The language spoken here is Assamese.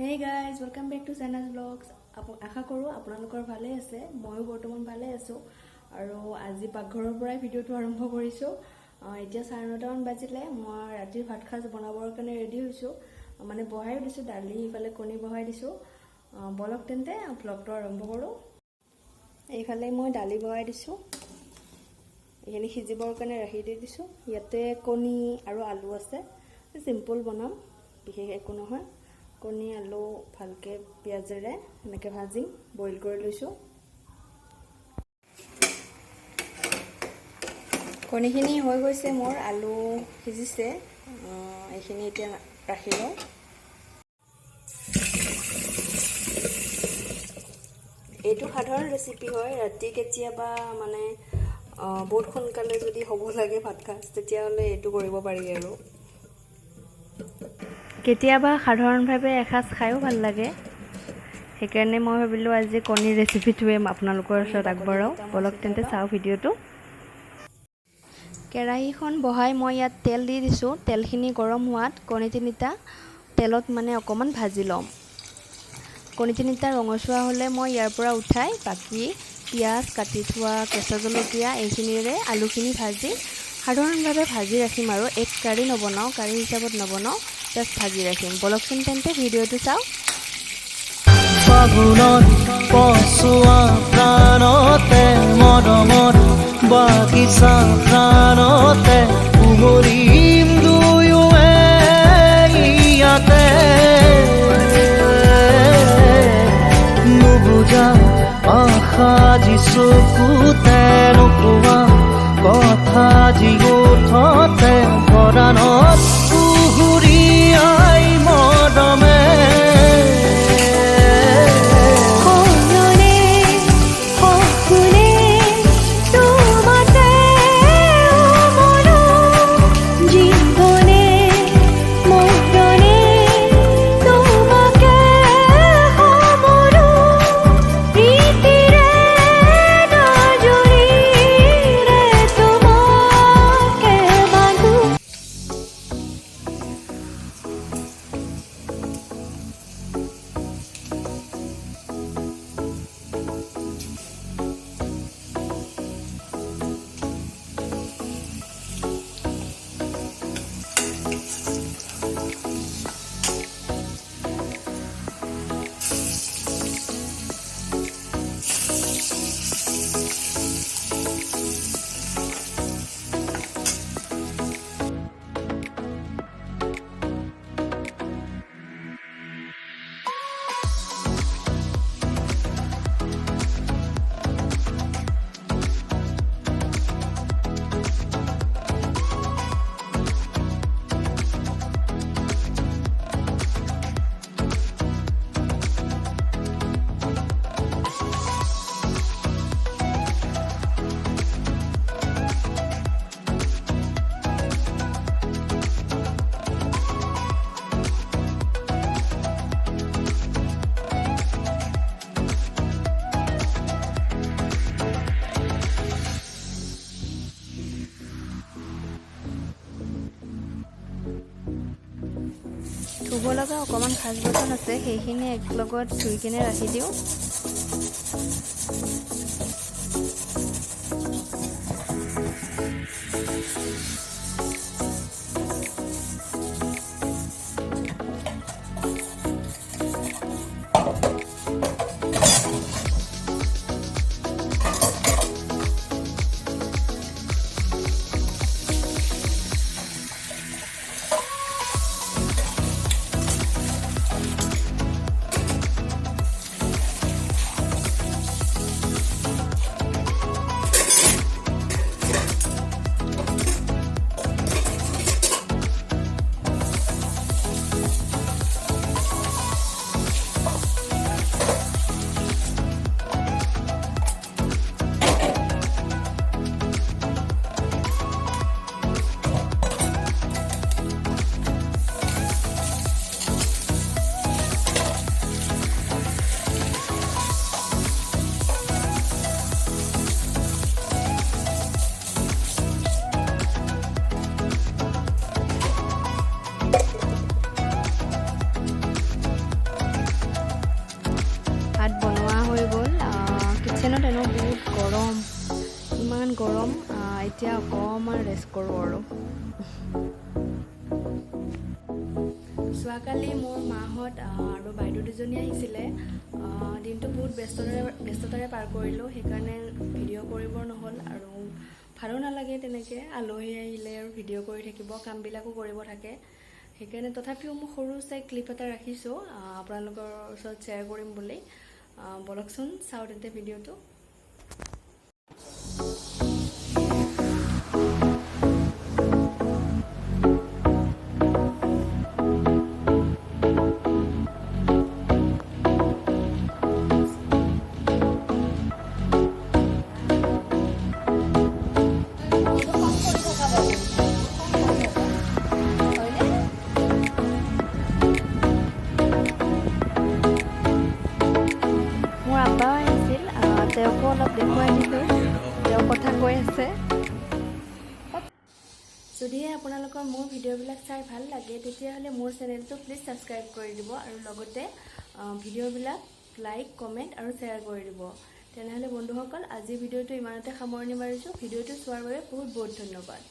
Hey guys, welcome back to Sana's Vlogs. আশা কৰোঁ আপোনালোকৰ ভালে আছে। ময়ো বৰ্তমান ভালে আছোঁ আৰু আজি পাকঘৰৰ পৰাই ভিডিঅ'টো আৰম্ভ কৰিছোঁ। এতিয়া 9:30 মান বাজিলে। মই ৰাতিৰ ভাত খাজ বনাবৰ কাৰণে ৰেডি হৈছোঁ। মানে বহাই দিছোঁ, দালি ইফালে কণী বহাই দিছোঁ। বলক তেন্তে ভ্লগটো আৰম্ভ কৰোঁ। এইফালে মই দালি বহাই দিছোঁ। এইখিনি সিজিবৰ কাৰণে ৰাখি দি দিছোঁ। ইয়াতে কণী আৰু আলু আছে। চিম্পল বনাম, বিশেষ একো নহয়। কণী আলু ভালকৈ পিঁয়াজেৰে এনেকৈ ভাজিম, বইল কৰি লৈছোঁ। কণীখিনি হৈ গৈছে মোৰ, আলু সিজিছে। এইখিনি এতিয়া ৰাখি লওঁ। এইটো সাধাৰণ ৰেচিপি হয়। ৰাতি কেতিয়াবা মানে বহুত সোনকালে যদি হ'ব লাগে ভাত খাজ, তেতিয়াহ'লে এইটো কৰিব পাৰি আৰু। কেতিয়াবা সাধাৰণভাৱে এসাঁজ খায়ো ভাল লাগে। সেইকাৰণে মই ভাবিলোঁ আজি কণীৰ ৰেচিপিটোৱে আপোনালোকৰ ওচৰত আগবঢ়াওঁ। বলক তেন্তে চাওঁ ভিডিঅ'টো। কেৰাহীখন বহাই মই ইয়াত তেল দি দিছোঁ। তেলখিনি গৰম হোৱাত কণী তিনিটা তেলত মানে অকণমান ভাজি ল'ম। কণী তিনিটা ৰঙচুৱা হ'লে মই ইয়াৰ পৰা উঠাই বাকী পিঁয়াজ, কাটি থোৱা কেঁচা জলকীয়া এইখিনিৰে আলুখিনি ভাজি সাধাৰণভাৱে ভাজি ৰাখিম আৰু এক কাৰী নবনাওঁ, কাৰী হিচাপত নবনাওঁ, জাষ্ট ভাজি ৰাখিম। বলকচোন তেন্তে ভিডিঅ'টো চাওঁ। ফাগুনত পচোৱা প্ৰাণতে মৰমত বাগিচা প্ৰাণতে উমলিম দুয়োৱে ইয়াতে নুবুজা আশা যি চকুতে নোপোৱা কথা যি ওঠতে পৰাণত উহুৰিয়াই মৰমে ধুব লগা অকণমান সাজ বাচন আছে, সেইখিনি একেলগত ধুই কিনে ৰাখি দিওঁ। গৰম এতিয়া অকণমান ৰেষ্ট কৰোঁ আৰু যোৱাকালি মোৰ মাহঁত আৰু বাইদেউ দুজনী আহিছিলে দিনটো বহুত ব্যস্ততাৰে পাৰ কৰিলোঁ সেইকাৰণে ভিডিঅ' কৰিব নহ'ল আৰু ভালো নালাগে তেনেকৈ আলহী আহিলে আৰু ভিডিঅ' কৰি থাকিব কামবিলাকো কৰিব থাকে সেইকাৰণে তথাপিও মই সৰু চাই ক্লিপ এটা ৰাখিছোঁ আপোনালোকৰ ওচৰত শ্বেয়াৰ কৰিম বুলি বলকচোন চাওঁ তেন্তে ভিডিঅ'টো মোৰ আব্বা আহিছিল তেওঁকো অলপ দেখুৱাই দিলোঁ তেওঁ কথা কৈ আছে যদিহে আপোনালোকৰ মোৰ ভিডিঅ'বিলাক চাই ভাল লাগে তেতিয়াহ'লে মোৰ চেনেলটো প্লিজ ছাবস্ক্ৰাইব কৰি দিব আৰু লগতে ভিডিঅ'বিলাক লাইক কমেণ্ট আৰু শ্বেয়াৰ কৰি দিব তেনেহ'লে বন্ধুসকল আজিৰ ভিডিঅ'টো ইমানতে সামৰণি মাৰিছোঁ ভিডিঅ'টো চোৱাৰ বাবে বহুত বহুত ধন্যবাদ